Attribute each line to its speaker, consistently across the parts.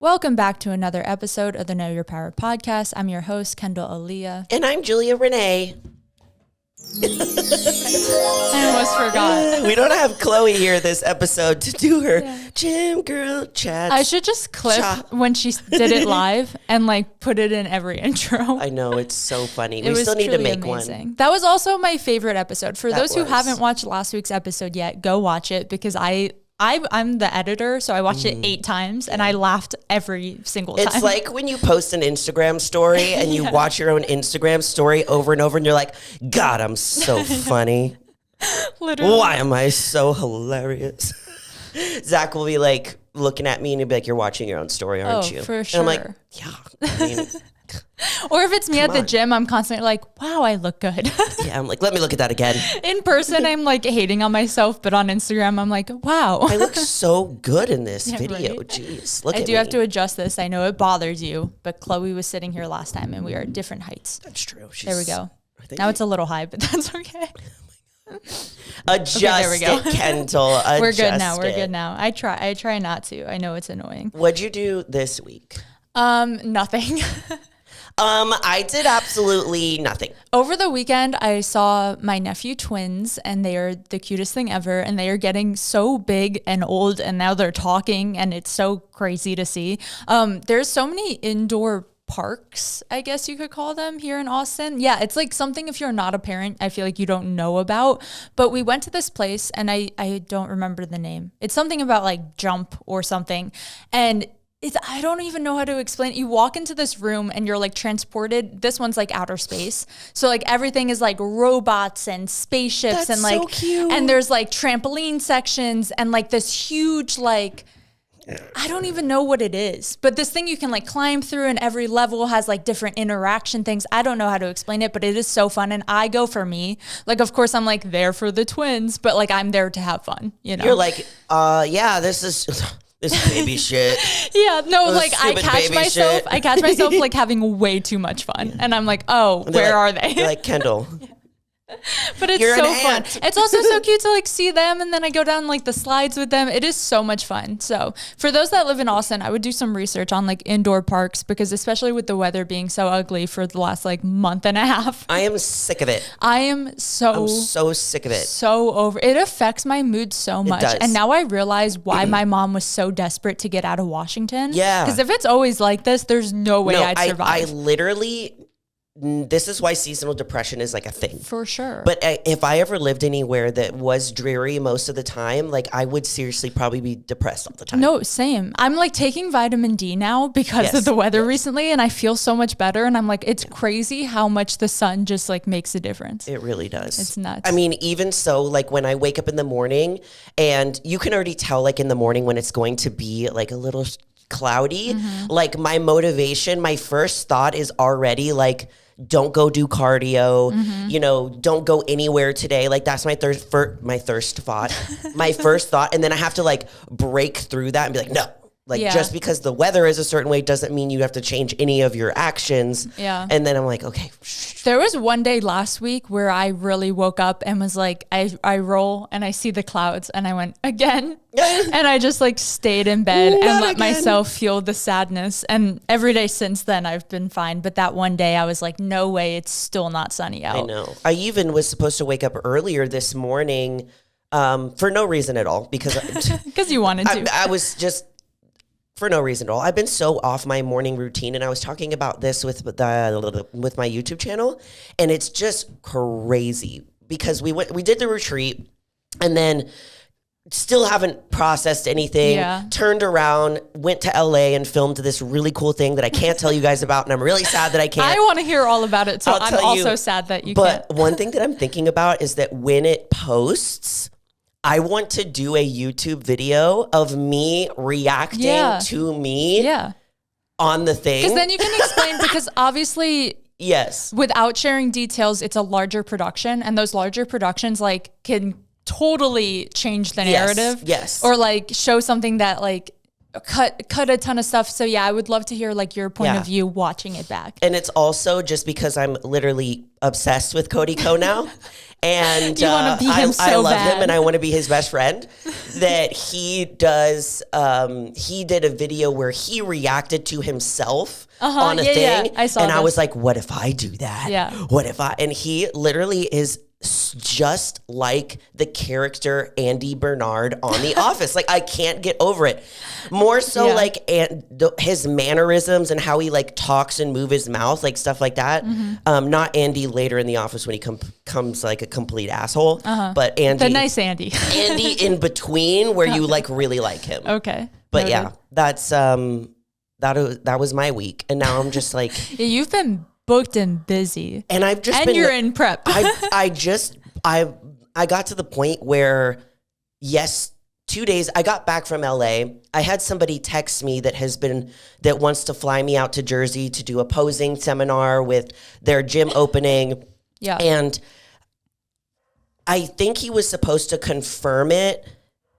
Speaker 1: Welcome back to another episode of the Know Your Power podcast. I'm your host, Kendall Aaliyah.
Speaker 2: And I'm Julia Renee.
Speaker 1: I almost forgot.
Speaker 2: We don't have Chloe here this episode to do her gym girl chat.
Speaker 1: I should just clip when she did it live and put it in every intro.
Speaker 2: I know, it's so funny.
Speaker 1: We
Speaker 2: still need to make
Speaker 1: amazing.
Speaker 2: one.
Speaker 1: That was also my favorite episode. For those who haven't watched last week's episode yet, go watch it because I'm the editor, so I watched it 8 times and I laughed every single time.
Speaker 2: It's like when you post an Instagram story and you watch your own Instagram story over and over and you're like, God, I'm so funny.
Speaker 1: Literally.
Speaker 2: Why am I so hilarious? Zach will be like looking at me and he'll be like, you're watching your own story, aren't you?
Speaker 1: For sure.
Speaker 2: And I'm like, yeah. I mean,
Speaker 1: or if it's me at the gym, I'm constantly like, wow, I look good.
Speaker 2: Yeah, I'm like, let me look at that again.
Speaker 1: In person, I'm like hating on myself, but on Instagram, I'm like, wow.
Speaker 2: I look so good in this video.
Speaker 1: Right?
Speaker 2: Jeez, look at me.
Speaker 1: I do have to adjust this. I know it bothers you, but Chloe was sitting here last time and we are at different heights.
Speaker 2: That's true.
Speaker 1: There we go. Now it's a little high, but that's okay.
Speaker 2: Adjust
Speaker 1: there we go.
Speaker 2: it, Kendall.
Speaker 1: We're good now. We're good now. I try not to. I know it's annoying.
Speaker 2: What'd you do this week?
Speaker 1: Nothing.
Speaker 2: I did absolutely nothing.
Speaker 1: Over the weekend, I saw my nephew twins, and they are the cutest thing ever. And they are getting so big and old, and now they're talking, and it's so crazy to see. There's so many indoor parks, I guess you could call them, here in Austin. Yeah, it's like something if you're not a parent, I feel like you don't know about. But we went to this place, and I don't remember the name. It's something about like jump or something. And I don't even know how to explain it. You walk into this room and you're like transported. This one's like outer space. So like everything is like robots and spaceships.
Speaker 2: That's
Speaker 1: and like,
Speaker 2: so cute.
Speaker 1: And there's like trampoline sections and like this huge, like, I don't even know what it is, but this thing you can like climb through and every level has like different interaction things. I don't know how to explain it, but it is so fun. And I go for me. Like, of course I'm like there for the twins, but like I'm there to have fun, you know?
Speaker 2: You're like, yeah, this is baby shit.
Speaker 1: Yeah, no,
Speaker 2: This
Speaker 1: like I catch myself like having way too much fun. And I'm like, oh, where are they?
Speaker 2: You're like, Kendall.
Speaker 1: But it's so fun. It's also so cute to like see them, and then I go down like the slides with them. It is so much fun. So for those that live in Austin, I would do some research on like indoor parks, because especially with the weather being so ugly for the last like month and a half.
Speaker 2: I am sick of it.
Speaker 1: I'm so
Speaker 2: sick of it.
Speaker 1: So over it. Affects my mood so much. And now I realize why my mom was so desperate to get out of Washington.
Speaker 2: Yeah.
Speaker 1: Because if it's always like this, there's no way I'd survive.
Speaker 2: I literally, this is why seasonal depression is like a thing.
Speaker 1: For sure.
Speaker 2: But if I ever lived anywhere that was dreary most of the time, like I would seriously probably be depressed all the time.
Speaker 1: No, same. I'm like taking vitamin D now because of the weather recently, and I feel so much better. And I'm like, it's crazy how much the sun just like makes a difference.
Speaker 2: It really does.
Speaker 1: It's nuts.
Speaker 2: I mean, even so, like when I wake up in the morning, and you can already tell like in the morning when it's going to be like a little cloudy, like my motivation, my first thought is already like, don't go do cardio, you know, don't go anywhere today. Like that's my first thought, my first thought. And then I have to like break through that and be like, no, like just because the weather is a certain way doesn't mean you have to change any of your actions.
Speaker 1: Yeah.
Speaker 2: And then I'm like, okay.
Speaker 1: There was one day last week where I really woke up and was like, I roll and I see the clouds and I went again. And I just like stayed in bed and let myself feel the sadness. And every day since then I've been fine. But that one day I was like, no way, it's still not sunny out.
Speaker 2: I know. I even was supposed to wake up earlier this morning for no reason at all, because
Speaker 1: you wanted to.
Speaker 2: I was just for no reason at all. I've been so off my morning routine, and I was talking about this with my YouTube channel, and it's just crazy because we did the retreat, and then still haven't processed anything. Yeah. Turned around, went to LA and filmed this really cool thing that I can't tell you guys about, and I'm really sad that I can't.
Speaker 1: I want to hear all about it, so I'm also sad that you can't.
Speaker 2: But one thing that I'm thinking about is that when it posts, I want to do a YouTube video of me reacting to me on the thing.
Speaker 1: Because then you can explain, because obviously,
Speaker 2: yes,
Speaker 1: without sharing details, it's a larger production, and those larger productions like can totally change the narrative.
Speaker 2: Yes.
Speaker 1: Or like show something that like cut a ton of stuff. So yeah, I would love to hear like your point of view watching it back.
Speaker 2: And it's also just because I'm literally obsessed with Cody Ko now. And
Speaker 1: you want to be him
Speaker 2: I love
Speaker 1: bad.
Speaker 2: him and I want to be his best friend. That he does, he did a video where he reacted to himself on a thing.
Speaker 1: Yeah. I saw
Speaker 2: and
Speaker 1: this.
Speaker 2: I was like, what if I do that?
Speaker 1: Yeah.
Speaker 2: What if I, and he literally is just like the character Andy Bernard on The Office. Like, I can't get over it. More so like his mannerisms and how he like talks and move his mouth, like stuff like that. Not Andy later in The Office when he comes like a complete asshole, but Andy.
Speaker 1: The nice Andy.
Speaker 2: Andy in between where you like really like him.
Speaker 1: Okay.
Speaker 2: But
Speaker 1: Noted.
Speaker 2: yeah, that's that was my week. And now I'm just like.
Speaker 1: Yeah, you've been booked and busy.
Speaker 2: And I've just
Speaker 1: and you're in prep.
Speaker 2: I got to the point where, 2 days, I got back from LA. I had somebody text me that wants to fly me out to Jersey to do a posing seminar with their gym opening.
Speaker 1: Yeah.
Speaker 2: And I think he was supposed to confirm it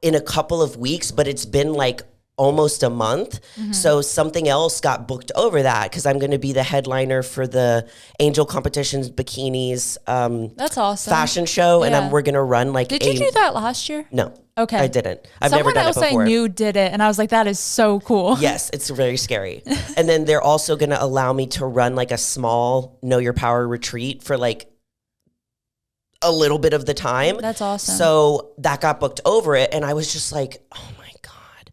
Speaker 2: in a couple of weeks, but it's been like almost a month. So something else got booked over that because I'm going to be the headliner for the Angel Competitions Bikinis
Speaker 1: That's awesome.
Speaker 2: fashion show.
Speaker 1: Yeah.
Speaker 2: And we're going to run like
Speaker 1: Did you do that last year?
Speaker 2: No.
Speaker 1: Okay.
Speaker 2: I didn't. I've never done it before.
Speaker 1: Someone else I knew did it, and I was like, that is so cool.
Speaker 2: Yes, it's very scary. And then they're also going to allow me to run like a small Know Your Power retreat for like a little bit of the time.
Speaker 1: That's awesome.
Speaker 2: So that got booked over it. And I was just like, oh my God.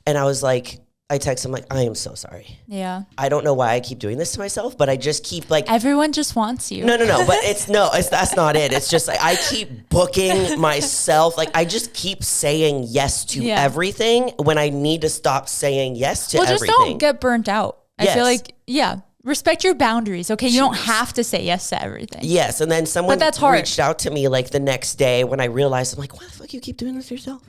Speaker 2: And I was like, I text him like, I am so sorry.
Speaker 1: Yeah.
Speaker 2: I don't know why I keep doing this to myself, but I just keep like.
Speaker 1: Everyone just wants you.
Speaker 2: No. But that's not it. It's just like I keep booking myself. Like I just keep saying yes to everything when I need to stop saying yes to everything.
Speaker 1: Well, just don't get burnt out. I
Speaker 2: Yes.
Speaker 1: feel like, respect your boundaries. Okay. You don't have to say yes to everything.
Speaker 2: Yes. And then someone
Speaker 1: that's hard.
Speaker 2: reached out to me like the next day when I realized, I'm like, why the fuck you keep doing this to yourself?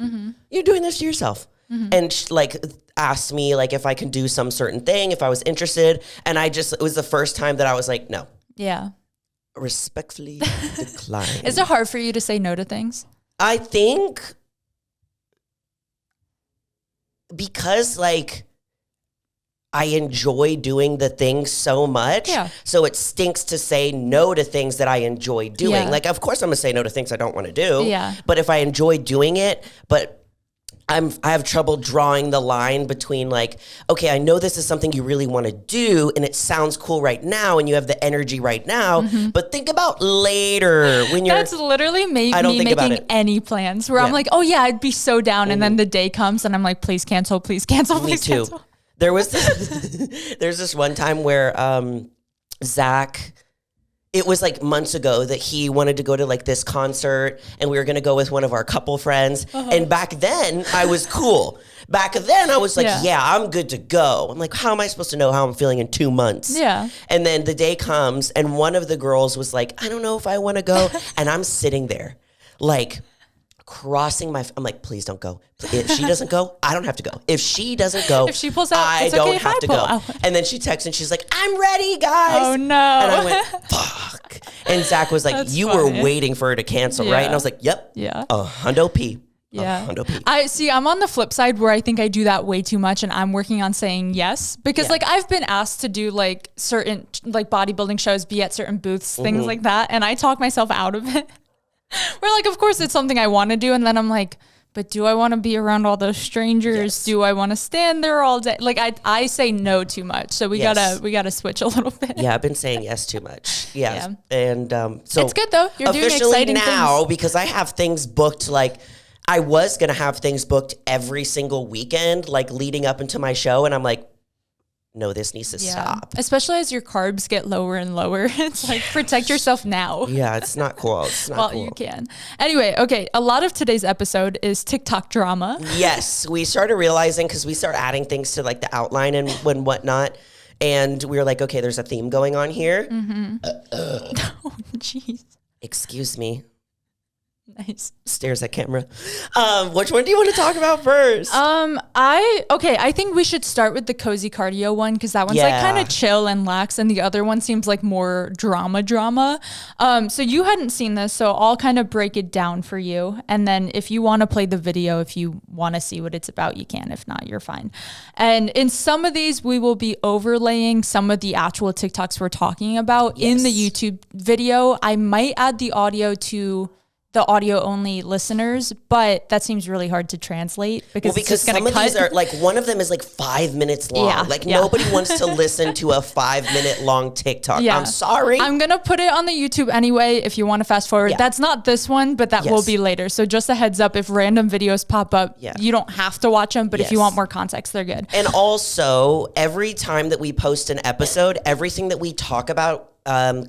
Speaker 2: You're doing this to yourself. And like asked me like if I can do some certain thing, if I was interested. And it was the first time that I was like, no.
Speaker 1: Yeah.
Speaker 2: Respectfully decline.
Speaker 1: Is it hard for you to say no to things?
Speaker 2: I think because like I enjoy doing the things so much.
Speaker 1: Yeah.
Speaker 2: So it stinks to say no to things that I enjoy doing.
Speaker 1: Yeah.
Speaker 2: Like, of course I'm gonna say no to things I don't want to do.
Speaker 1: Yeah.
Speaker 2: But if I enjoy doing it, but I have trouble drawing the line between like, okay, I know this is something you really want to do and it sounds cool right now and you have the energy right now, but think about later when you're.
Speaker 1: That's literally me
Speaker 2: think about
Speaker 1: making
Speaker 2: it.
Speaker 1: any plans where I'm like, oh yeah, I'd be so down. And then the day comes and I'm like, please cancel, please cancel,
Speaker 2: Me
Speaker 1: please
Speaker 2: too.
Speaker 1: cancel.
Speaker 2: There was there's this one time where Zach, it was like months ago that he wanted to go to like this concert and we were going to go with one of our couple friends. And back then I was cool. Back then I was like, yeah, I'm good to go. I'm like, how am I supposed to know how I'm feeling in 2 months?
Speaker 1: Yeah.
Speaker 2: And then the day comes and one of the girls was like, I don't know if I want to go. And I'm sitting there like crossing I'm like, please don't go. If she doesn't go, I don't have to go. If she doesn't go,
Speaker 1: If she pulls out,
Speaker 2: I
Speaker 1: it's
Speaker 2: don't
Speaker 1: okay if
Speaker 2: have
Speaker 1: I
Speaker 2: to
Speaker 1: pull
Speaker 2: go.
Speaker 1: out.
Speaker 2: And then she texts and she's like, I'm ready, guys.
Speaker 1: Oh no.
Speaker 2: And I went, fuck. And Zach was like,
Speaker 1: That's
Speaker 2: you
Speaker 1: funny.
Speaker 2: were waiting for her to cancel, right? And I was like, yep.
Speaker 1: Yeah.
Speaker 2: Hundo P.
Speaker 1: Yeah.
Speaker 2: Hundo P.
Speaker 1: I'm on the flip side where I think I do that way too much and I'm working on saying yes because like I've been asked to do like certain like bodybuilding shows, be at certain booths, things like that. And I talk myself out of it. Where like, of course it's something I want to do. And then I'm like, but do I want to be around all those strangers?
Speaker 2: Yes.
Speaker 1: Do I want to stand there all day? Like I say no too much. So we gotta switch a little bit.
Speaker 2: Yeah, I've been saying yes too much. Yeah. And so
Speaker 1: it's good though. You're doing
Speaker 2: officially
Speaker 1: exciting
Speaker 2: now
Speaker 1: things.
Speaker 2: because I have things booked like I was going to have things booked every single weekend, like leading up into my show. And I'm like, no, this needs to stop.
Speaker 1: Especially as your carbs get lower and lower. It's like protect yourself now.
Speaker 2: Yeah, it's not cool. It's not
Speaker 1: Well,
Speaker 2: cool.
Speaker 1: you can. Anyway, okay. A lot of today's episode is TikTok drama.
Speaker 2: Yes, we started realizing because we start adding things to like the outline and whatnot. And we were like, okay, there's a theme going on here.
Speaker 1: Oh, jeez.
Speaker 2: Excuse me.
Speaker 1: Nice.
Speaker 2: Stares at camera. Which one do you want to talk about first?
Speaker 1: I think we should start with the cozy cardio one because that one's like kind of chill and lax, and the other one seems like more drama. So you hadn't seen this, so I'll kind of break it down for you, and then if you want to play the video, if you want to see what it's about, you can. If not, you're fine. And in some of these, we will be overlaying some of the actual TikToks we're talking about in the YouTube video. I might add the audio to the audio only listeners, but that seems really hard to translate because
Speaker 2: some of these are like, one of them is like 5 minutes long. Nobody wants to listen to a 5-minute long TikTok. I'm sorry.
Speaker 1: I'm going to put it on the YouTube anyway. If you want to fast forward, that's not this one, but that will be later. So just a heads up, if random videos pop up, you don't have to watch them, but if you want more context, they're good.
Speaker 2: And also every time that we post an episode, everything that we talk about,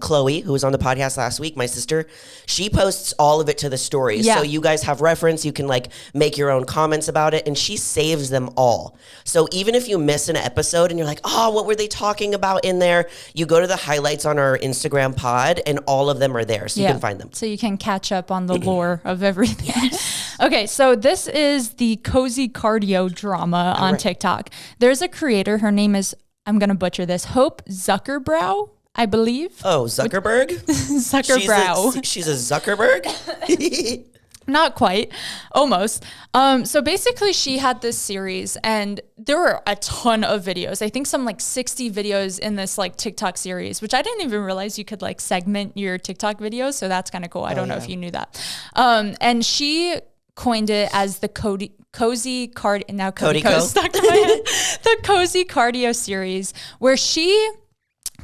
Speaker 2: Chloe, who was on the podcast last week, my sister, she posts all of it to the stories. So you guys have reference. You can like make your own comments about it, and she saves them all. So even if you miss an episode and you're like, oh, what were they talking about in there? You go to the highlights on our Instagram pod and all of them are there. So you can find them.
Speaker 1: So you can catch up on the lore of everything. Okay. So this is the cozy cardio drama on TikTok. There's a creator. Her name is, I'm going to butcher this, Hope Zuckerbrow, I believe.
Speaker 2: Oh, Zuckerberg?
Speaker 1: Zuckerbrow.
Speaker 2: She's a Zuckerberg?
Speaker 1: Not quite. Almost. So basically she had this series and there were a ton of videos. I think some like 60 videos in this like TikTok series, which I didn't even realize you could like segment your TikTok videos. So that's kind of cool. I don't know if you knew that. And she coined it as the cozy cardio. Now Cody stuck in my head. The cozy cardio series, where she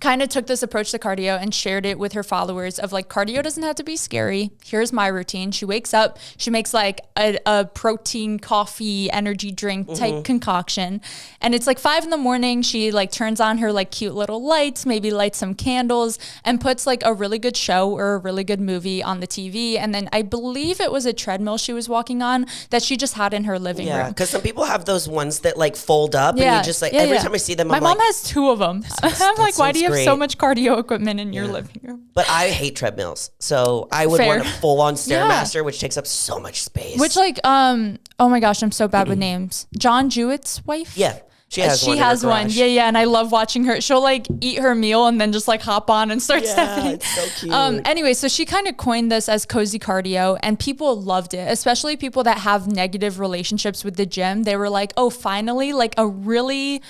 Speaker 1: kind of took this approach to cardio and shared it with her followers of like, cardio doesn't have to be scary. Here's my routine. She wakes up, she makes like a protein coffee energy drink type concoction. And it's like 5 a.m. She like turns on her like cute little lights, maybe lights some candles and puts like a really good show or a really good movie on the TV. And then I believe it was a treadmill she was walking on that she just had in her living room.
Speaker 2: Because some people have those ones that like fold up and you just like, every time I see them,
Speaker 1: my mom has 2 of them. I'm like, why do you have so much cardio equipment in your living room?
Speaker 2: But I hate treadmills. So I would want a full on Stairmaster, which takes up so much space.
Speaker 1: Which like, oh my gosh, I'm so bad with names. John Jewett's wife?
Speaker 2: Yeah. She has one.
Speaker 1: Yeah. And I love watching her. She'll like eat her meal and then just like hop on and start stepping.
Speaker 2: It's so cute.
Speaker 1: Anyway, so she kind of coined this as cozy cardio and people loved it, especially people that have negative relationships with the gym. They were like, oh, finally, like a really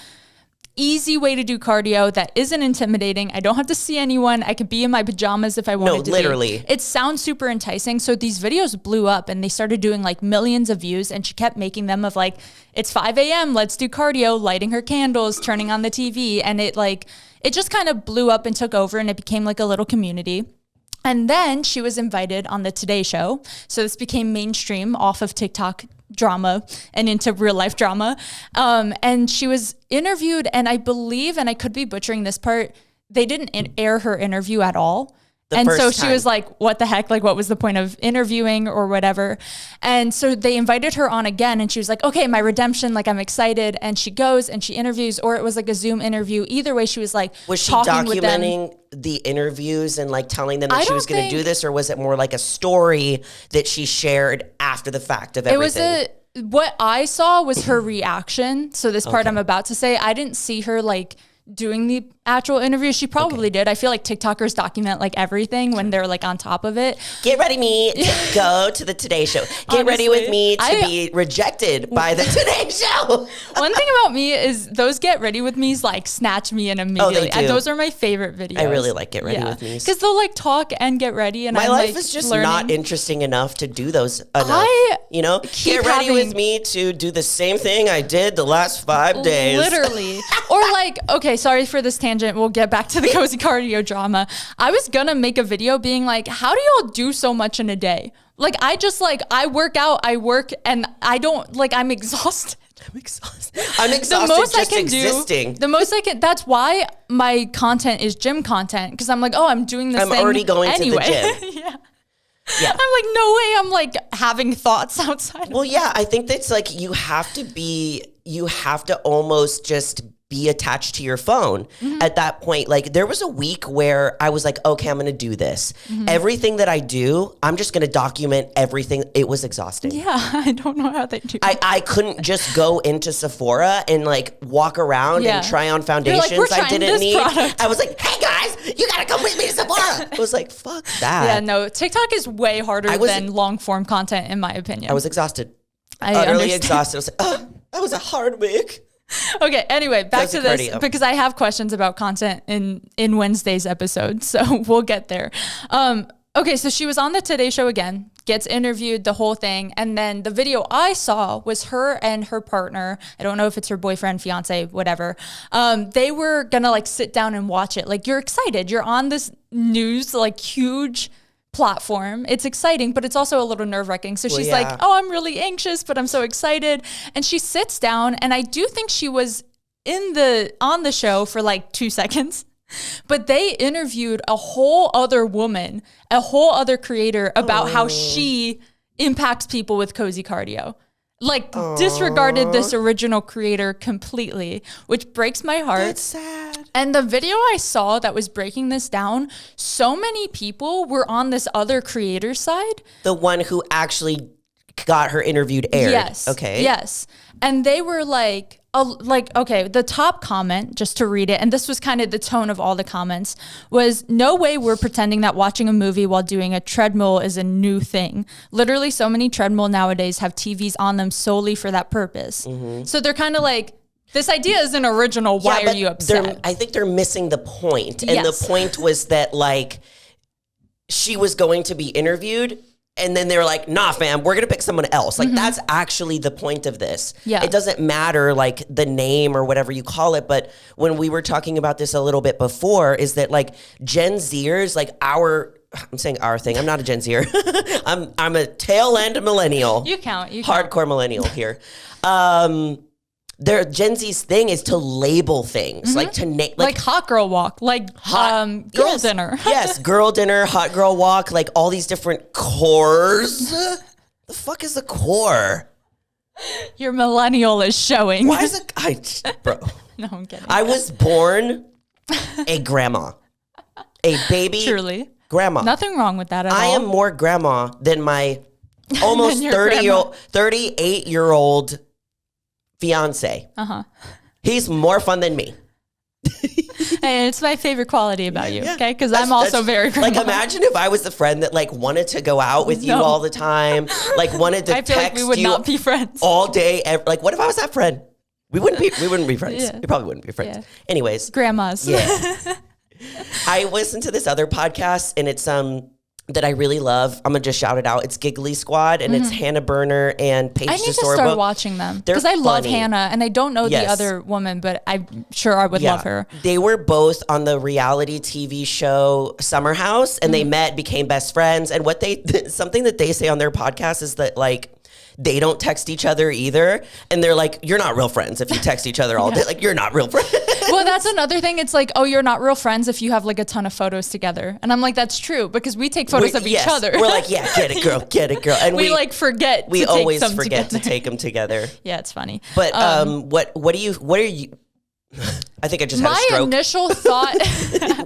Speaker 1: easy way to do cardio that isn't intimidating. I don't have to see anyone. I could be in my pajamas if I wanted to.
Speaker 2: No, literally.
Speaker 1: It sounds super enticing. So these videos blew up and they started doing like millions of views, and she kept making them of like, it's 5 a.m., let's do cardio, lighting her candles, turning on the TV. And it just kind of blew up and took over, and it became like a little community. And then she was invited on the Today Show. So this became mainstream off of TikTok drama and into real life drama. And she was interviewed, and I believe, and I could be butchering this part, they didn't air her interview at all. And so she was like, what the heck? Like, what was the point of interviewing or whatever? And so they invited her on again, and she was like, okay, my redemption, like I'm excited. And she goes and she interviews, or it was like a Zoom interview. Either way, she was like,
Speaker 2: was she documenting the interviews and like telling them that she was going to do this, or was it more like a story that she shared after the fact of everything?
Speaker 1: What I saw was her reaction. So this part I'm about to say, I didn't see her like doing the actual interview. She probably did. I feel like TikTokers document like everything when they're like on top of it.
Speaker 2: Get ready me to go to the Today Show. Get ready with me to be rejected by the Today Show.
Speaker 1: One thing about me is those Get Ready With Me's like snatch me in immediately.
Speaker 2: They do.
Speaker 1: Those are my favorite videos.
Speaker 2: I really like Get Ready With Me's.
Speaker 1: Because they'll like talk and get ready, and
Speaker 2: my life
Speaker 1: like
Speaker 2: is just
Speaker 1: learning.
Speaker 2: not interesting enough to do those enough. Get ready with me to do the same thing I did the last 5 days.
Speaker 1: Literally. Or like, okay, sorry for this tangent. We'll get back to the cozy cardio drama. I was gonna make a video being like, how do y'all do so much in a day? Like, I just like, I work out, I work, and I don't, like, I'm exhausted.
Speaker 2: I'm exhausted just existing.
Speaker 1: The most I can, that's why my content is gym content. Because I'm like, oh, I'm doing this thing
Speaker 2: I'm already going
Speaker 1: anyway.
Speaker 2: to the gym.
Speaker 1: Yeah. I'm like, no way I'm like having thoughts outside.
Speaker 2: Well, yeah, I think that's like, you have to almost just be attached to your phone. At that point, like there was a week where I was like, okay, I'm going to do this. Everything that I do, I'm just going to document everything. It was exhausting.
Speaker 1: Yeah, I don't know how they do.
Speaker 2: I couldn't just go into Sephora and like walk around and try on foundations I didn't need. Product. I was like, hey guys, you got to come with me to Sephora. I was like, fuck that.
Speaker 1: Yeah, no, TikTok is way harder than long form content in my opinion.
Speaker 2: I was exhausted. Utterly exhausted. I was like, oh, that was a hard week.
Speaker 1: Okay, anyway, back to this because I have questions about content in Wednesday's episode, so we'll get there. Okay, so she was on the Today Show again, gets interviewed, the whole thing, and then the video I saw was her and her partner. I don't know if it's her boyfriend, fiance, whatever. They were gonna like sit down and watch it. Like, you're excited. You're on this news, like huge platform. It's exciting, but it's also a little nerve-wracking. So she's like, oh, I'm really anxious, but I'm so excited. And she sits down, and I do think she was on the show for like 2 seconds. But they interviewed a whole other woman, a whole other creator about how she impacts people with cozy cardio. Like, disregarded this original creator completely, which breaks my heart.
Speaker 2: That's sad.
Speaker 1: And the video I saw that was breaking this down, so many people were on this other creator's side.
Speaker 2: The one who actually got her interviewed aired.
Speaker 1: Yes.
Speaker 2: Okay.
Speaker 1: Yes. And they were like, okay, the top comment, just to read it, and this was kind of the tone of all the comments, was no way we're pretending that watching a movie while doing a treadmill is a new thing. Literally, so many treadmill nowadays have TVs on them solely for that purpose. So they're kind of like, this idea isn't original. Why are you upset?
Speaker 2: I think they're missing the point. And the point was that like she was going to be interviewed. And then they were like, nah, fam, we're going to pick someone else. Like, that's actually the point of this. Yeah. It doesn't matter, like, the name or whatever you call it. But when we were talking about this a little bit before, is that, like, Gen Zers, like, I'm saying our thing. I'm not a Gen Zer. I'm a tail end millennial.
Speaker 1: You count.
Speaker 2: Hardcore millennial here. Their Gen Z's thing is to label things, like to name,
Speaker 1: like hot girl walk, like girl dinner.
Speaker 2: Yes, girl dinner, hot girl walk, like all these different cores. The fuck is a core?
Speaker 1: Your millennial is showing.
Speaker 2: Why is it? Bro.
Speaker 1: No, I'm kidding.
Speaker 2: I was born a grandma, a baby.
Speaker 1: Truly,
Speaker 2: grandma.
Speaker 1: Nothing wrong with that at all.
Speaker 2: I am more grandma than my almost 38-year-old fiance. He's more fun than me.
Speaker 1: Hey, it's my favorite quality about you, okay? Because I'm also very grandma.
Speaker 2: Like, imagine if I was the friend that like wanted to go out with you all the time, like wanted to
Speaker 1: I feel
Speaker 2: text
Speaker 1: like we would
Speaker 2: you
Speaker 1: not be friends
Speaker 2: all day. Like, what if I was that friend? We wouldn't be friends.
Speaker 1: Yeah.
Speaker 2: We probably wouldn't be friends.
Speaker 1: Yeah.
Speaker 2: Anyways,
Speaker 1: grandmas.
Speaker 2: Yeah. I listened to this other podcast, and it's that I really love. I'm gonna just shout it out. It's Giggly Squad, and it's Hannah Berner and Paige DeSorbo.
Speaker 1: I need to start watching them because I love Hannah, and I don't know the other woman, but I'm sure I would love her.
Speaker 2: They were both on the reality TV show Summer House, and they met, became best friends. And something that they say on their podcast is that like they don't text each other either, and they're like, "You're not real friends if you text each other all day. Like, you're not real friends."
Speaker 1: Well, that's another thing. It's like, oh, you're not real friends if you have like a ton of photos together. And I'm like, that's true because we take photos of each other.
Speaker 2: We're like, yeah, get it, girl. And
Speaker 1: we like forget.
Speaker 2: We always forget to take them together.
Speaker 1: Yeah, it's funny.
Speaker 2: But what are you? I think I just had a stroke.
Speaker 1: My initial thought,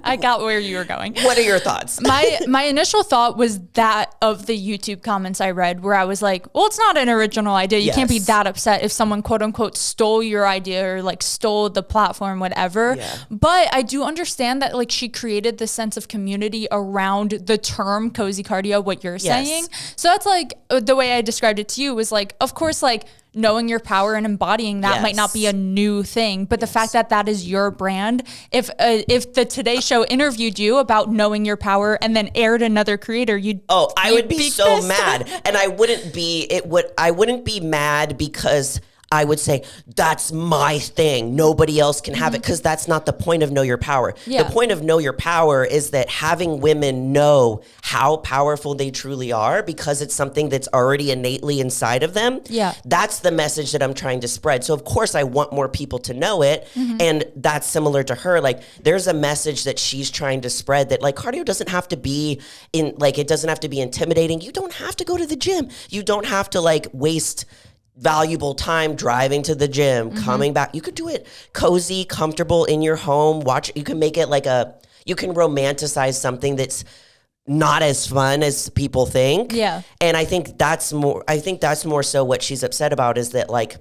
Speaker 1: I got where you were going.
Speaker 2: What are your thoughts?
Speaker 1: My initial thought was that of the YouTube comments I read where I was like, well, it's not an original idea. You can't be that upset if someone quote unquote stole your idea or like stole the platform, whatever. Yeah. But I do understand that like she created this sense of community around the term cozy cardio, what you're saying. So that's like the way I described it to you was like, of course, like knowing your power and embodying that might not be a new thing, but the fact that that is your brand, if the Today Show interviewed you about knowing your power and then aired another creator,
Speaker 2: I would be so mad. And I wouldn't be mad because I would say, that's my thing. Nobody else can have it, because that's not the point of Know Your Power. Yeah. The point of Know Your Power is that having women know how powerful they truly are, because it's something that's already innately inside of them. Yeah. That's the message that I'm trying to spread. So of course I want more people to know it. And that's similar to her. Like, there's a message that she's trying to spread that like cardio doesn't have to be it doesn't have to be intimidating. You don't have to go to the gym. You don't have to like waste valuable time driving to the gym, coming back. You could do it cozy, comfortable in your home. You can make it you can romanticize something that's not as fun as people think.
Speaker 1: Yeah.
Speaker 2: And I think that's more so what she's upset about, is that like,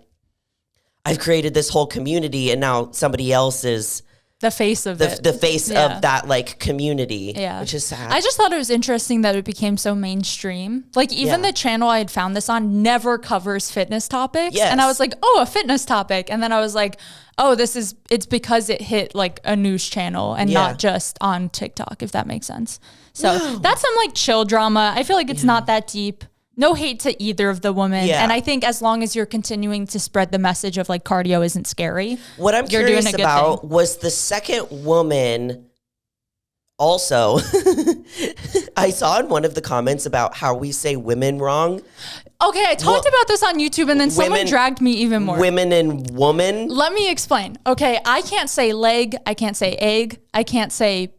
Speaker 2: I've created this whole community and now somebody else is
Speaker 1: the face of it.
Speaker 2: The face of that like community, which is sad.
Speaker 1: I just thought it was interesting that it became so mainstream. Like even the channel I had found this on never covers fitness topics.
Speaker 2: Yes.
Speaker 1: And I was like, oh, a fitness topic. And then I was like, oh, it's because it hit like a news channel and not just on TikTok, if that makes sense. So that's some like chill drama. I feel like it's not that deep. No hate to either of the women.
Speaker 2: Yeah.
Speaker 1: And I think as long as you're continuing to spread the message of like cardio isn't scary.
Speaker 2: What I'm curious about was the second woman also, I saw in one of the comments about how we say women wrong.
Speaker 1: Okay, I talked about this on YouTube and then someone dragged me even more.
Speaker 2: Women and woman.
Speaker 1: Let me explain. Okay, I can't say leg. I can't say egg. I can't say...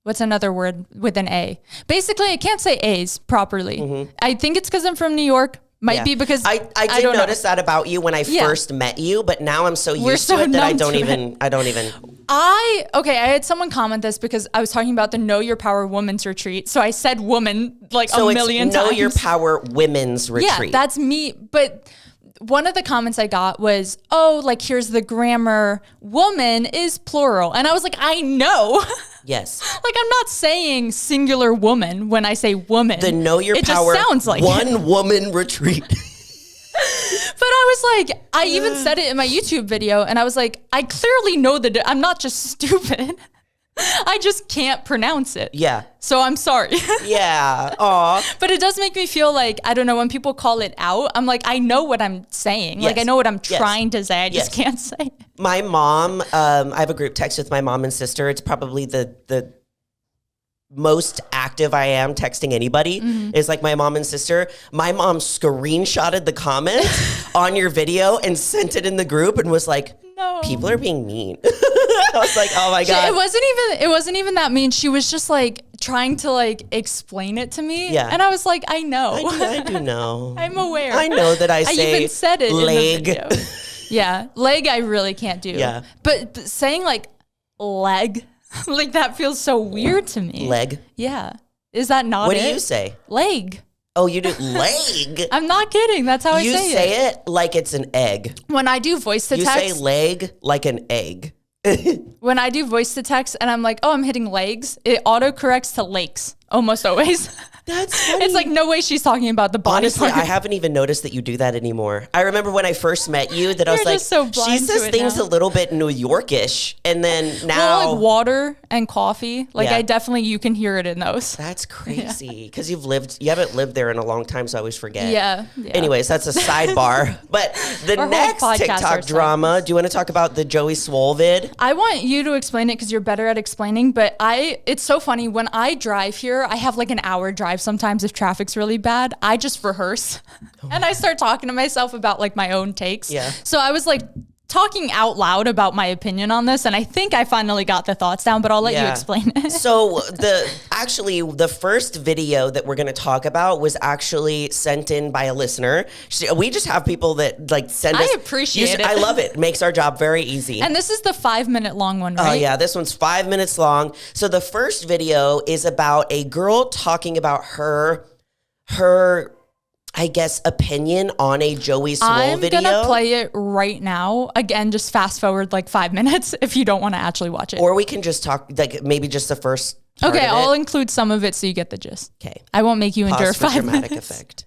Speaker 1: What's another word with an A? Basically, I can't say A's properly. I think it's because I'm from New York. Might be because
Speaker 2: I did notice that about you when I first met you, but now I'm so used to it that I don't even.
Speaker 1: I had someone comment this because I was talking about the Know Your Power Women's Retreat. So I said woman like a million times.
Speaker 2: Know Your Power Women's Retreat.
Speaker 1: Yeah, that's me. But one of the comments I got was, oh, like here's the grammar. Woman is plural. And I was like, I know.
Speaker 2: Yes.
Speaker 1: Like I'm not saying singular woman when I say woman.
Speaker 2: The Know Your Power
Speaker 1: just sounds like
Speaker 2: one woman retreat.
Speaker 1: But I was like, I even said it in my YouTube video and I was like, I clearly know I'm not just stupid. I just can't pronounce it.
Speaker 2: Yeah.
Speaker 1: So I'm sorry.
Speaker 2: Yeah. Aw.
Speaker 1: But it does make me feel like, I don't know, when people call it out, I'm like, I know what I'm saying.
Speaker 2: Yes.
Speaker 1: Like I know what I'm trying to say. I just can't say it.
Speaker 2: My mom, I have a group text with my mom and sister. It's probably the most active I am texting anybody is like my mom and sister. My mom screenshotted the comment on your video and sent it in the group and was like, no, people are being mean. I was like, oh my God.
Speaker 1: It wasn't even that mean. She was just like trying to like explain it to me. Yeah. And I was like, I know.
Speaker 2: I do know.
Speaker 1: I'm aware.
Speaker 2: I know that I say
Speaker 1: even said it
Speaker 2: leg.
Speaker 1: In the video. Yeah. Leg I really can't do.
Speaker 2: Yeah.
Speaker 1: But saying like leg, like that feels so weird to me.
Speaker 2: Leg?
Speaker 1: Yeah. Is that not
Speaker 2: What do you say?
Speaker 1: Leg.
Speaker 2: Oh, you do leg?
Speaker 1: I'm not kidding. That's how I say it.
Speaker 2: You say it like it's an egg.
Speaker 1: When I do voice to text.
Speaker 2: You say leg like an egg.
Speaker 1: When I do voice to text and I'm like, oh, I'm hitting legs, it autocorrects to lakes almost always.
Speaker 2: That's funny.
Speaker 1: It's like, no way she's talking about the body
Speaker 2: Honestly,
Speaker 1: part.
Speaker 2: I haven't even noticed that you do that anymore. I remember when I first met you that I was like,
Speaker 1: so
Speaker 2: she says things
Speaker 1: now.
Speaker 2: A little bit New Yorkish. And then now.
Speaker 1: Well, like water and coffee. Like you can hear it in those.
Speaker 2: That's crazy. Because you haven't lived there in a long time, so I always forget.
Speaker 1: Yeah.
Speaker 2: Anyways, that's a sidebar. But the next TikTok drama, do you want to talk about the Joey Swoll vid?
Speaker 1: I want you to explain it because you're better at explaining. But it's so funny. When I drive here, I have like an hour drive sometimes if traffic's really bad. I just rehearse and I start talking to myself about like my own takes.
Speaker 2: Yeah.
Speaker 1: So I was like talking out loud about my opinion on this, and I think I finally got the thoughts down, but I'll let you explain it.
Speaker 2: So the first video that we're going to talk about was actually sent in by a listener. We just have people that like send us.
Speaker 1: I appreciate it.
Speaker 2: I love it. It makes our job very easy.
Speaker 1: And this is the 5-minute long one, right?
Speaker 2: Oh yeah, this one's 5 minutes long. So the first video is about a girl talking about her I guess, opinion on a Joey Swoll video.
Speaker 1: I'm going to play it right now. Again, just fast forward like 5 minutes if you don't want to actually watch it.
Speaker 2: Or we can just talk, like maybe just the first part of it.
Speaker 1: I'll include some of it so you get the gist.
Speaker 2: Okay.
Speaker 1: I won't make you endure 5
Speaker 2: dramatic
Speaker 1: minutes.
Speaker 2: Effect.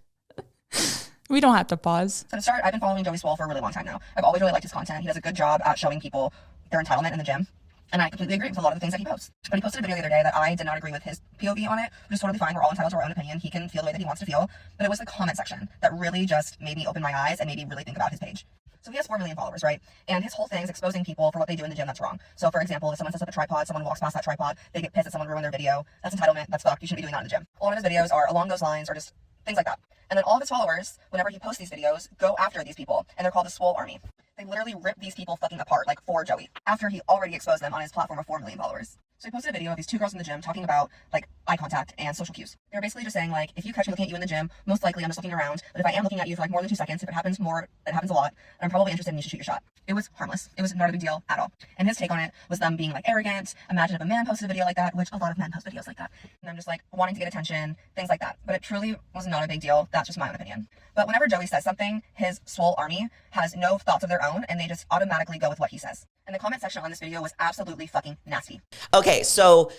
Speaker 1: We don't have to pause.
Speaker 3: So to start, I've been following Joey Swoll for a really long time now. I've always really liked his content. He does a good job at showing people their entitlement in the gym. And I completely agree with a lot of the things that he posts. But he posted a video the other day that I did not agree with his POV on it, which is totally fine. We're all entitled to our own opinion. He can feel the way that he wants to feel. But it was the comment section that really just made me open my eyes and made me really think about his page. So he has 4 million followers, right? And his whole thing is exposing people for what they do in the gym that's wrong. So for example, if someone sets up a tripod, someone walks past that tripod, they get pissed that someone ruined their video. That's entitlement. That's fucked. You shouldn't be doing that in the gym. A lot of his videos are along those lines or just things like that. And then all of his followers, whenever he posts these videos, go after these people. And they're called the Swoll Army. They literally rip these people fucking apart, like for Joey, after he already exposed them on his platform of 4 million followers. So he posted a video of these 2 girls in the gym talking about, like, eye contact, and social cues. They were basically just saying, like, if you catch me looking at you in the gym, most likely I'm just looking around. But if I am looking at you for like more than 2 seconds, if it happens more, it happens a lot, and I'm probably interested and you should shoot your shot. It was harmless. It was not a big deal at all. And his take on it was them being like arrogant. Imagine if a man posted a video like that, which a lot of men post videos like that. And I'm just like wanting to get attention, things like that. But it truly was not a big deal. That's just my own opinion. But whenever Joey says something, his swoll army has no thoughts of their own, and they just automatically go with what he says. And the comment section on this video was absolutely fucking nasty.
Speaker 2: Okay, so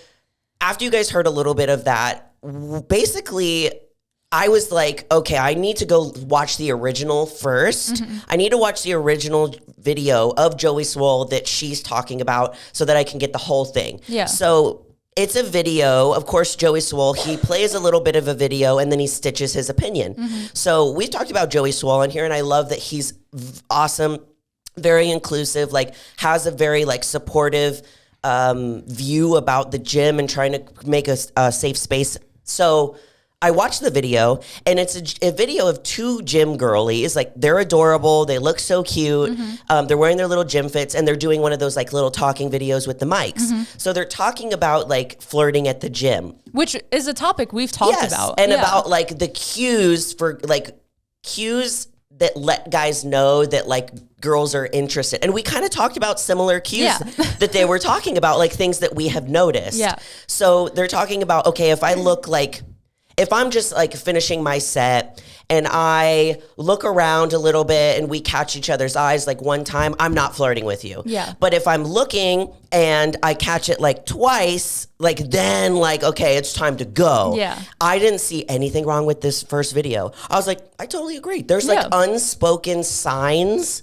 Speaker 2: after you guys heard a little bit of that, basically, I was like, okay, I need to go watch the original first. Mm-hmm. I need to watch the original video of Joey Swoll that she's talking about so that I can get the whole thing.
Speaker 1: Yeah.
Speaker 2: So it's a video. Of course, Joey Swoll, he plays a little bit of a video and then he stitches his opinion. Mm-hmm. So we've talked about Joey Swoll on here, and I love that he's awesome, very inclusive, like has a very like supportive view about the gym and trying to make a safe space. So I watched the video, and it's a video of 2 gym girlies. Like, they're adorable. They look so cute. Mm-hmm. They're wearing their little gym fits, and they're doing one of those, like, little talking videos with the mics. Mm-hmm. So they're talking about, like, flirting at the gym.
Speaker 1: Which is a topic we've talked about.
Speaker 2: And about, like, the cues that let guys know that, like, girls are interested. And we kind of talked about similar cues that they were talking about, like, things that we have noticed.
Speaker 1: Yeah.
Speaker 2: So they're talking about, okay, if I look like... If I'm just like finishing my set and I look around a little bit and we catch each other's eyes like one time, I'm not flirting with you.
Speaker 1: Yeah.
Speaker 2: But if I'm looking and I catch it like twice, like then like, okay, it's time to go.
Speaker 1: Yeah.
Speaker 2: I didn't see anything wrong with this first video. I was like, I totally agree. There's like unspoken signs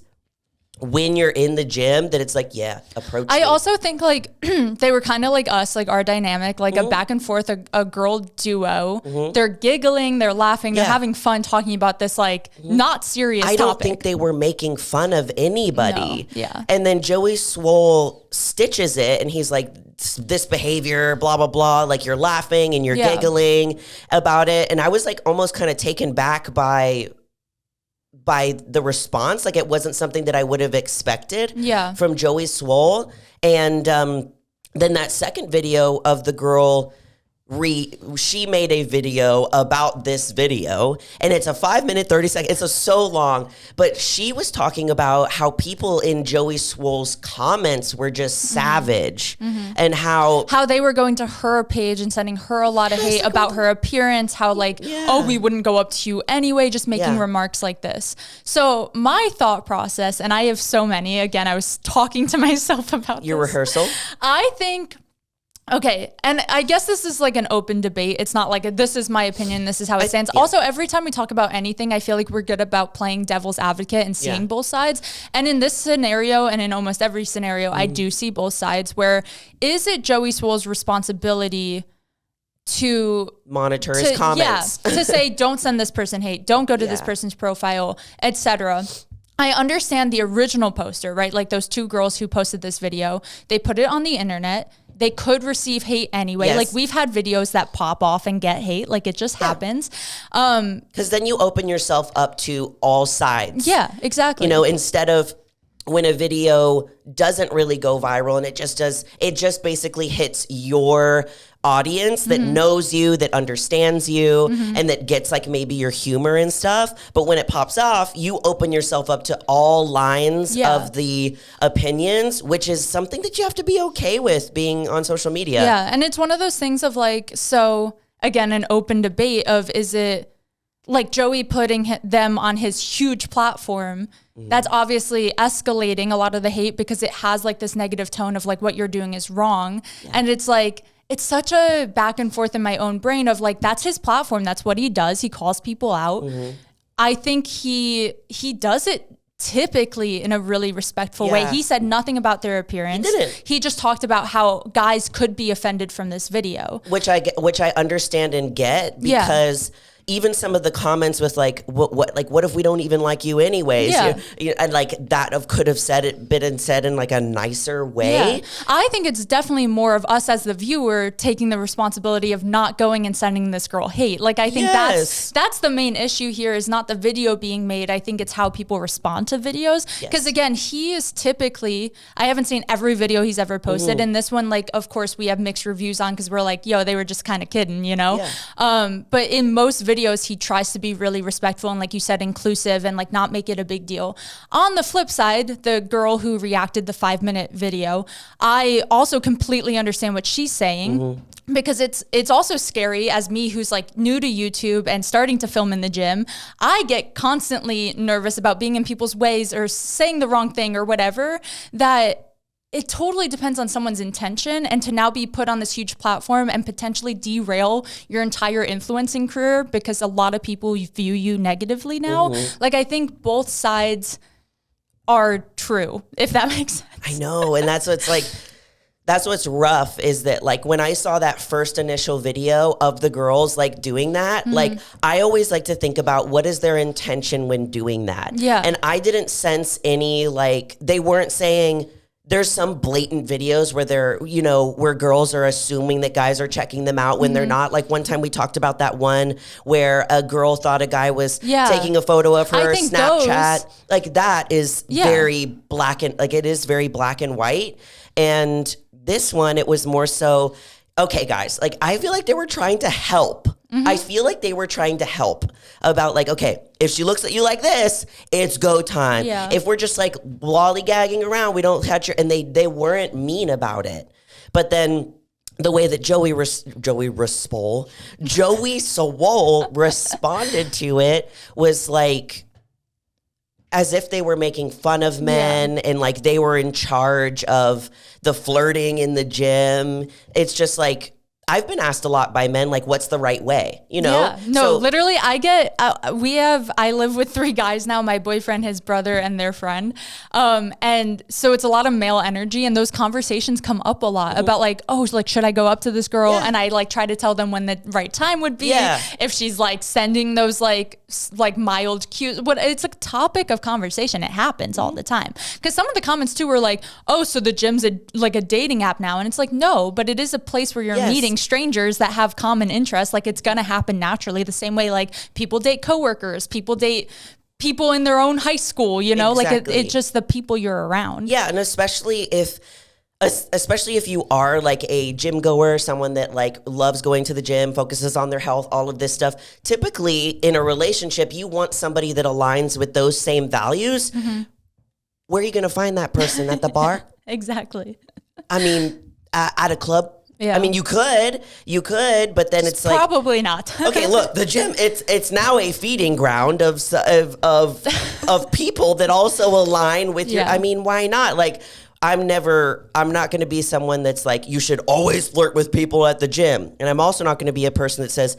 Speaker 2: when you're in the gym that it's like, approach
Speaker 1: I
Speaker 2: me.
Speaker 1: also think like they were kind of like us, like our dynamic, like a back and forth, a girl duo. Mm-hmm. They're giggling, they're laughing, they're having fun talking about this like not serious topic.
Speaker 2: I don't think they were making fun of anybody.
Speaker 1: No. Yeah.
Speaker 2: And then Joey Swoll stitches it and he's like, this behavior, blah, blah, blah. Like you're laughing and you're giggling about it. And I was like almost kind of taken back by the response. Like it wasn't something that I would have expected from Joey Swoll. And then that second video of the girl, she made a video about this video, and it's a 5-minute, 30-second. It's so long, but she was talking about how people in Joey Swoll's comments were just savage, and how
Speaker 1: they were going to her page and sending her a lot of hate about her appearance. How like, oh, we wouldn't go up to you anyway, just making remarks like this. So my thought process, and I have so many. Again, I was talking to myself about
Speaker 2: your rehearsal.
Speaker 1: I think. Okay, and I guess this is like an open debate. It's not like this is my opinion, this is how it stands. Also, every time we talk about anything, I feel like we're good about playing devil's advocate and seeing both sides. And in this scenario, and in almost every scenario, I do see both sides. Where is it Joey Swoll's responsibility to
Speaker 2: monitor his comments?
Speaker 1: To say, don't send this person hate, don't go to this person's profile, etc. I understand the original poster, right? Like those 2 girls who posted this video, they put it on the internet. They could receive hate anyway.
Speaker 2: Yes.
Speaker 1: Like we've had videos that pop off and get hate. Like it just happens.
Speaker 2: Because then you open yourself up to all sides.
Speaker 1: Yeah, exactly.
Speaker 2: You know, instead of when a video doesn't really go viral and it just basically hits your audience that knows you, that understands you, and that gets like maybe your humor and stuff. But when it pops off, you open yourself up to all lines of the opinions, which is something that you have to be okay with being on social media.
Speaker 1: Yeah, and it's one of those things of like, so again, an open debate of, is it like Joey putting them on his huge platform? That's obviously escalating a lot of the hate because it has like this negative tone of like what you're doing is wrong. And it's like, it's such a back and forth in my own brain of like, that's his platform. That's what he does. He calls people out. I think he does it typically in a really respectful way. He said nothing about their appearance.
Speaker 2: He didn't.
Speaker 1: He just talked about how guys could be offended from this video.
Speaker 2: Which I understand and get because even some of the comments with like, what if we don't even like you anyways?
Speaker 1: Yeah.
Speaker 2: And like that could have been said in like a nicer way.
Speaker 1: Yeah. I think it's definitely more of us as the viewer taking the responsibility of not going and sending this girl hate. Like, I think that's the main issue here, is not the video being made. I think it's how people respond to videos. Because again, he is typically, I haven't seen every video he's ever posted. And this one, like, of course we have mixed reviews on, because we're like, yo, they were just kind of kidding, you know? Yeah. But in most videos, he tries to be really respectful and, like you said, inclusive, and like not make it a big deal. On the flip side, the girl who reacted the 5-minute video, I also completely understand what she's saying. Because it's also scary, as me who's like new to YouTube and starting to film in the gym. I get constantly nervous about being in people's ways or saying the wrong thing or whatever, that it totally depends on someone's intention. And to now be put on this huge platform and potentially derail your entire influencing career because a lot of people view you negatively now. Like, I think both sides are true, if that makes sense.
Speaker 2: I know. And that's what's rough, is that like when I saw that first initial video of the girls like doing that, like I always like to think about what is their intention when doing that.
Speaker 1: Yeah.
Speaker 2: And I didn't sense any, like, they weren't saying, there's some blatant videos where they're, you know, where girls are assuming that guys are checking them out when they're not. Like one time we talked about that one where a girl thought a guy was taking a photo of her Snapchat. Like that is very black and, like, it is very black and white. And this one, it was more so, okay, guys, like, I feel like they were trying to help. I feel like they were trying to help about, like, okay, if she looks at you like this, it's go time.
Speaker 1: Yeah.
Speaker 2: If we're just like lollygagging around, we don't catch her. And they weren't mean about it. But then the way that Joey swoll responded to it was like, as if they were making fun of men and like they were in charge of the flirting in the gym. It's just like, I've been asked a lot by men, like, what's the right way? You know?
Speaker 1: Yeah. No, literally, I live with 3 guys now, my boyfriend, his brother, and their friend. And so it's a lot of male energy, and those conversations come up a lot about like, oh, like, should I go up to this girl? And I like try to tell them when the right time would be. If she's like sending those like mild cues, it's a topic of conversation. It happens all the time. Because some of the comments too were like, oh, so the gym's a dating app now. And it's like, no, but it is a place where you're meeting strangers that have common interests. Like, it's gonna happen naturally, the same way like people date coworkers, people date people in their own high school, you know. Exactly. Like it's just the people you're around. Yeah.
Speaker 2: And especially if you are like a gym goer, someone that like loves going to the gym, focuses on their health, all of this stuff. Typically in a relationship, you want somebody that aligns with those same values. Where are you gonna find that person? At the bar?
Speaker 1: Exactly.
Speaker 2: I mean, at a club. Yeah. I mean, you could, but then it's like,
Speaker 1: probably not.
Speaker 2: Okay, look, the gym, it's now a feeding ground of people that also align with your, I mean, why not? Like, I'm not going to be someone that's like, you should always flirt with people at the gym. And I'm also not going to be a person that says,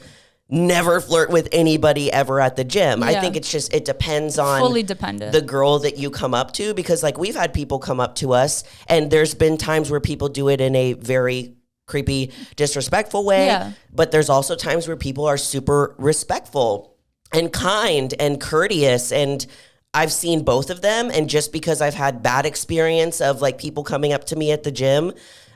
Speaker 2: never flirt with anybody ever at the gym. I think it's just, it depends on
Speaker 1: fully dependent
Speaker 2: the girl that you come up to, because like we've had people come up to us and there's been times where people do it in a very creepy, disrespectful way. But there's also times where people are super respectful and kind and courteous, and I've seen both of them. And just because I've had bad experience of like people coming up to me at the gym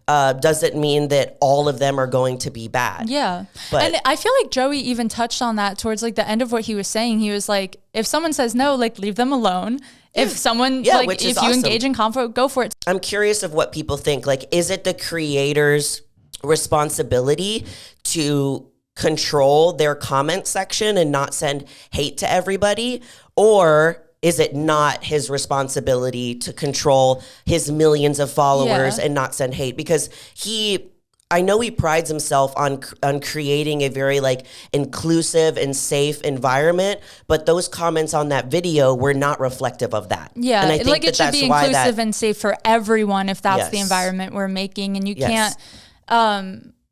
Speaker 2: doesn't mean that all of them are going to be bad.
Speaker 1: Yeah. But, and I feel like Joey even touched on that towards like the end of what he was saying. He was like, if someone says no, like leave them alone. If someone, like if you engage in convo, go for it.
Speaker 2: I'm curious of what people think. Like, is it the creator's responsibility to control their comment section and not send hate to everybody? Or is it not his responsibility to control his millions of followers and not send hate? Because I know he prides himself on creating a very like inclusive and safe environment, but those comments on that video were not reflective of that.
Speaker 1: Yeah, and I think like it should be inclusive and safe for everyone if that's the environment we're making, and you can't.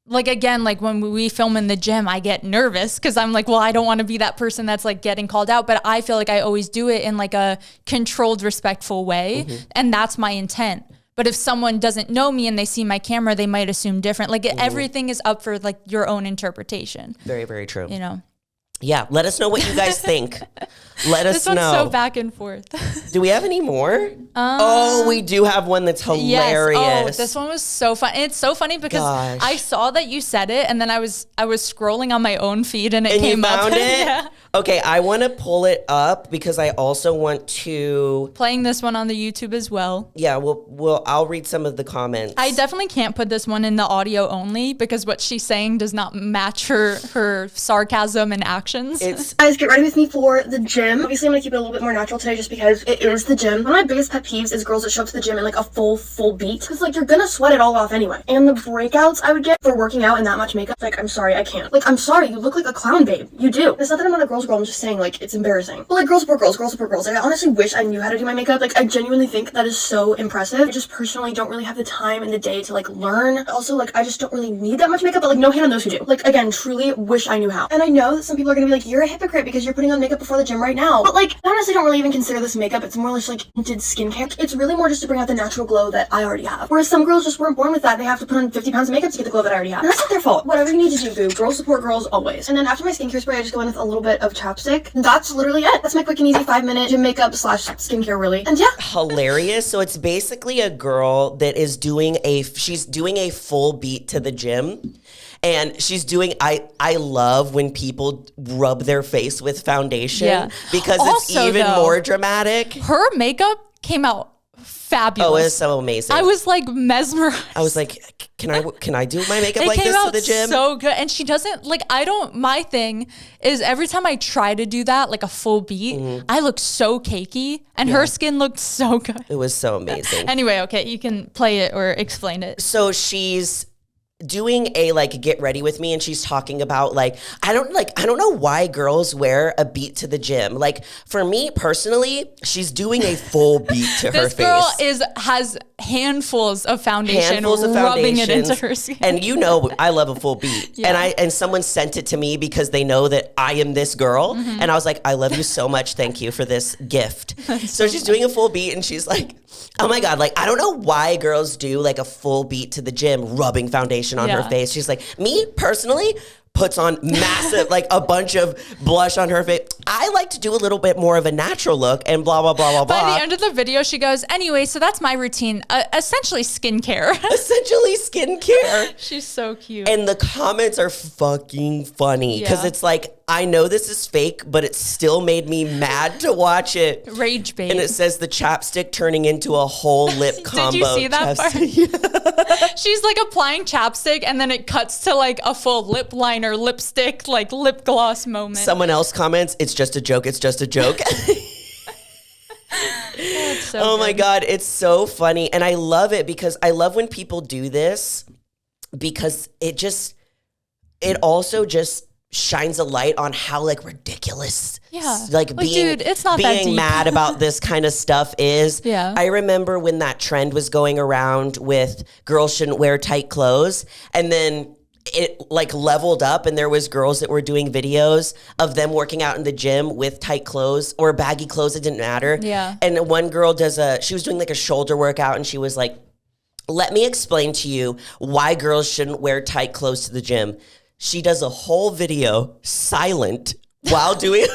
Speaker 1: Like, again, like when we film in the gym, I get nervous because I'm like, well, I don't want to be that person that's like getting called out, but I feel like I always do it in like a controlled, respectful way. And that's my intent. But if someone doesn't know me and they see my camera, they might assume different. Like everything is up for like your own interpretation.
Speaker 2: Very, very true.
Speaker 1: You know?
Speaker 2: Yeah, let us know what you guys think. Let us
Speaker 1: This one's
Speaker 2: know.
Speaker 1: so back and forth.
Speaker 2: Do we have any more? We do have one that's hilarious.
Speaker 1: Yes. Oh, this one was so fun. And it's so funny because
Speaker 2: Gosh.
Speaker 1: I saw that you said it, and then I was scrolling on my own feed, and it came
Speaker 2: you found
Speaker 1: up.
Speaker 2: it?
Speaker 1: Yeah.
Speaker 2: Okay, I want to pull it up because I also want to.
Speaker 1: Playing this one on the YouTube as well.
Speaker 2: Yeah, I'll read some of the comments.
Speaker 1: I definitely can't put this one in the audio only because what she's saying does not match her sarcasm and actions.
Speaker 4: Guys, get ready with me for the gym. Obviously, I'm gonna keep it a little bit more natural today just because it is the gym. One of my biggest pet peeves is girls that show up to the gym in like a full beat. Because like you're gonna sweat it all off anyway. And the breakouts I would get for working out in that much makeup, like I'm sorry, I can't. Like I'm sorry, you look like a clown, babe. You do. It's not that I'm not a girl, I'm just saying like it's embarrassing. But like girls support girls support girls. Like I honestly wish I knew how to do my makeup. Like I genuinely think that is so impressive. I just personally don't really have the time in the day to like learn. Also like I just don't really need that much makeup, but like no hate on those who do. Like again, truly wish I knew how. And I know that some people are gonna be like, you're a hypocrite because you're putting on makeup before the gym right now. But like I honestly don't really even consider this makeup. It's more like tinted skincare. It's really more just to bring out the natural glow that I already have. Whereas some girls just weren't born with that. They have to put on 50 pounds of makeup to get the glow that I already have. And that's not their fault. Whatever you need to do, boo. Girls support girls always. And then after my skincare spray, I just go in with a little bit of chapstick. That's literally it. That's my quick and easy 5-minute gym makeup / skincare really. And yeah.
Speaker 2: Hilarious. So it's basically a girl that is doing she's doing a full beat to the gym. And she's doing, I love when people rub their face with foundation because it's even more dramatic.
Speaker 1: Her makeup came out fabulous.
Speaker 2: Oh, it was so amazing.
Speaker 1: I was like mesmerized.
Speaker 2: I was like, can I do my makeup like this to the gym?
Speaker 1: So good. And she doesn't like, my thing is every time I try to do that, like a full beat, I look so cakey and her skin looked so good.
Speaker 2: It was so amazing.
Speaker 1: Anyway, okay, you can play it or explain it.
Speaker 2: So she's doing a like get ready with me and she's talking about like I don't know why girls wear a beat to the gym. Like for me personally, she's doing a full beat to her face.
Speaker 1: This girl has handfuls of foundation rubbing it into her skin.
Speaker 2: And you know I love a full beat. And someone sent it to me because they know that I am this girl. And I was like, I love you so much. Thank you for this gift. So she's doing a full beat and she's like, oh my God, like I don't know why girls do like a full beat to the gym rubbing foundation on her face. She's like, me personally puts on massive, like a bunch of blush on her face. I like to do a little bit more of a natural look and blah, blah, blah, blah, blah.
Speaker 1: By the end of the video, she goes, anyway, so that's my routine. Essentially skincare.
Speaker 2: Essentially skincare.
Speaker 1: She's so cute.
Speaker 2: And the comments are fucking funny because it's like, I know this is fake, but it still made me mad to watch it.
Speaker 1: Rage bait.
Speaker 2: And it says the chapstick turning into a whole lip combo.
Speaker 1: Did you see that part? She's like applying chapstick and then it cuts to like a full lip liner, lipstick, like lip gloss moment.
Speaker 2: Someone else comments, it's just a joke, it's just a joke. Oh my God, it's so funny. And I love it because I love when people do this because it also just shines a light on how like ridiculous like being,
Speaker 1: dude, it's not that
Speaker 2: being
Speaker 1: deep.
Speaker 2: mad about this kind of stuff is. I remember when that trend was going around with girls shouldn't wear tight clothes, and then it like leveled up and there was girls that were doing videos of them working out in the gym with tight clothes or baggy clothes. It didn't matter. And one girl she was doing like a shoulder workout and she was like, let me explain to you why girls shouldn't wear tight clothes to the gym. She does a whole video silent while doing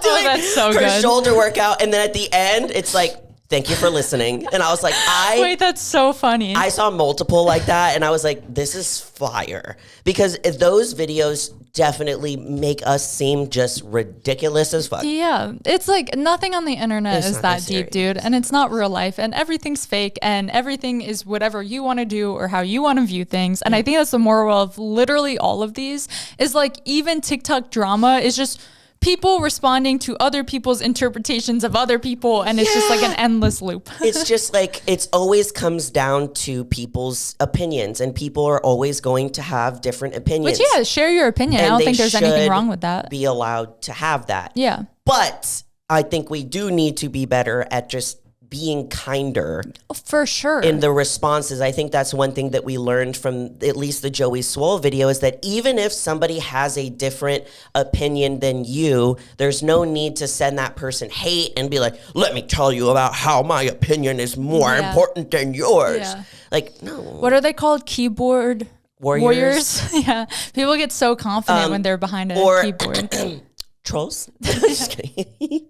Speaker 1: that's so
Speaker 2: her
Speaker 1: good.
Speaker 2: shoulder workout. And then at the end, it's like, thank you for listening. And I was like,
Speaker 1: wait, that's so funny.
Speaker 2: I saw multiple like that. And I was like, this is fire. Because those videos definitely make us seem just ridiculous as fuck.
Speaker 1: Yeah. It's like nothing on the internet is that deep, dude. And it's not real life. And everything's fake. And everything is whatever you want to do or how you want to view things. And I think that's the moral of literally all of these is like even TikTok drama is just people responding to other people's interpretations of other people, and it's just like an endless loop.
Speaker 2: It's just like, it's always comes down to people's opinions, and people are always going to have different opinions.
Speaker 1: Which, share your opinion. I don't think there's anything wrong with that.
Speaker 2: Be allowed to have that.
Speaker 1: Yeah.
Speaker 2: But I think we do need to be better at just being kinder.
Speaker 1: For sure.
Speaker 2: In the responses. I think that's one thing that we learned from at least the Joey Swoll video is that even if somebody has a different opinion than you, there's no need to send that person hate and be like, let me tell you about how my opinion is more important than yours.
Speaker 1: Yeah.
Speaker 2: Like, no.
Speaker 1: What are they called? Keyboard warriors? Yeah. People get so confident when they're behind a keyboard.
Speaker 2: trolls. Just kidding.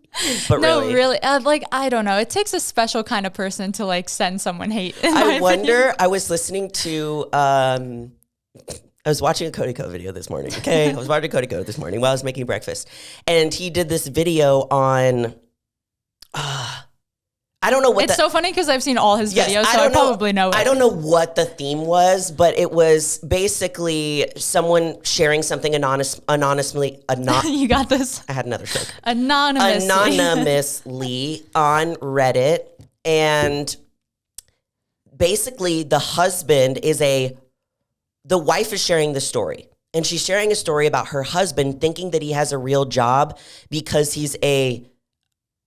Speaker 2: But
Speaker 1: No, really, like, I don't know. It takes a special kind of person to like send someone hate.
Speaker 2: I wonder, I was listening to, I was watching a Cody Co video this morning. Okay. I was watching Cody Co this morning while I was making breakfast. And he did this video on, I don't know what
Speaker 1: it's so funny because I've seen all his videos, so I probably know it.
Speaker 2: I don't know what the theme was, but it was basically someone sharing something anonymously.
Speaker 1: You got this.
Speaker 2: I had another stroke.
Speaker 1: Anonymously
Speaker 2: on Reddit. And basically the husband the wife is sharing the story. And she's sharing a story about her husband thinking that he has a real job because he's a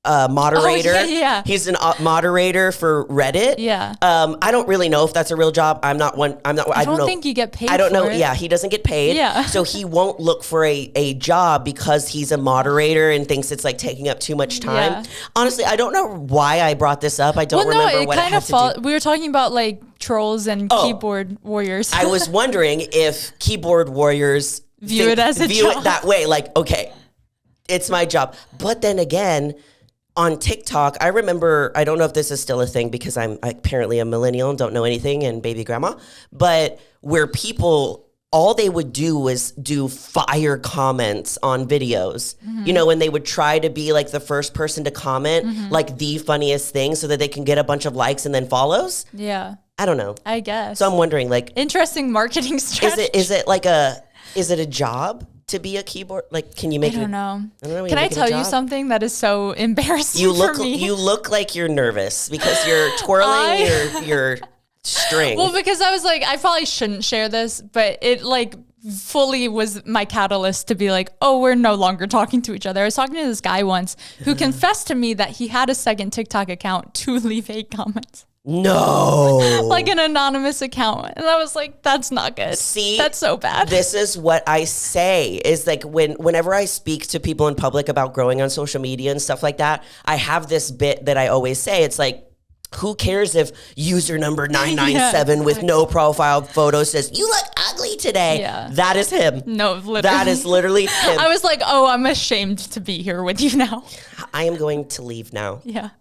Speaker 2: moderator.
Speaker 1: Oh, yeah.
Speaker 2: He's a moderator for Reddit.
Speaker 1: Yeah.
Speaker 2: I don't really know if that's a real job. I don't
Speaker 1: think you get paid
Speaker 2: I don't know.
Speaker 1: for it.
Speaker 2: Yeah, he doesn't get paid.
Speaker 1: Yeah.
Speaker 2: So he won't look for a job because he's a moderator and thinks it's like taking up too much time.
Speaker 1: Yeah.
Speaker 2: Honestly, I don't know why I brought this up. I don't remember what it had to do.
Speaker 1: We were talking about like trolls and keyboard warriors.
Speaker 2: I was wondering if keyboard warriors
Speaker 1: view it
Speaker 2: that way. Like, okay, it's my job. But then again, on TikTok, I remember, I don't know if this is still a thing because I'm apparently a millennial and don't know anything and baby grandma, but where people, all they would do was do fire comments on videos, you know, when they would try to be like the first person to comment, like the funniest thing so that they can get a bunch of likes and then follows.
Speaker 1: Yeah.
Speaker 2: I don't know.
Speaker 1: I guess.
Speaker 2: So I'm wondering, like,
Speaker 1: interesting marketing strategy.
Speaker 2: Is it a job to be a keyboard? Like, can you make it?
Speaker 1: I don't know.
Speaker 2: Can
Speaker 1: I tell you something that is so embarrassing for me?
Speaker 2: You look like you're nervous because you're twirling your string.
Speaker 1: Well, because I was like, I probably shouldn't share this, but it like fully was my catalyst to be like, oh, we're no longer talking to each other. I was talking to this guy once who confessed to me that he had a second TikTok account to leave hate comments.
Speaker 2: No.
Speaker 1: Like an anonymous account. And I was like, that's not good.
Speaker 2: See?
Speaker 1: That's so bad.
Speaker 2: This is what I say is like whenever I speak to people in public about growing on social media and stuff like that, I have this bit that I always say. It's like, who cares if user number 997 with no profile photo says, you look ugly today.
Speaker 1: Yeah.
Speaker 2: That is him.
Speaker 1: No, literally.
Speaker 2: That is literally him.
Speaker 1: I was like, oh, I'm ashamed to be here with you now.
Speaker 2: I am going to leave now.
Speaker 1: Yeah.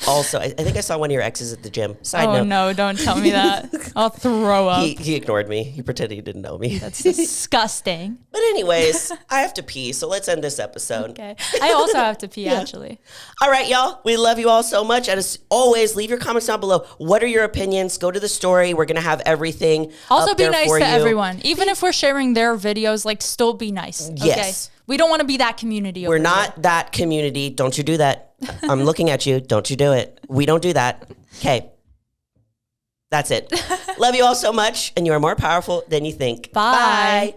Speaker 2: Also, I think I saw one of your exes at the gym. Side
Speaker 1: Oh,
Speaker 2: note.
Speaker 1: no, don't tell me that. I'll throw up.
Speaker 2: He ignored me. He pretended he didn't know me.
Speaker 1: That's disgusting.
Speaker 2: But anyways, I have to pee, so let's end this episode.
Speaker 1: Okay. I also have to pee, actually.
Speaker 2: All right, y'all. We love you all so much. And as always, leave your comments down below. What are your opinions? Go to the story. We're going to have everything
Speaker 1: Also,
Speaker 2: up
Speaker 1: be
Speaker 2: there
Speaker 1: nice
Speaker 2: for
Speaker 1: to
Speaker 2: you.
Speaker 1: everyone. Even if we're sharing their videos, like, still be nice. Okay?
Speaker 2: Yes.
Speaker 1: We don't want to be that community.
Speaker 2: We're not that community. Don't you do that. I'm looking at you. Don't you do it. We don't do that. Okay. That's it. Love you all so much, and you are more powerful than you think.
Speaker 1: Bye.
Speaker 2: Bye.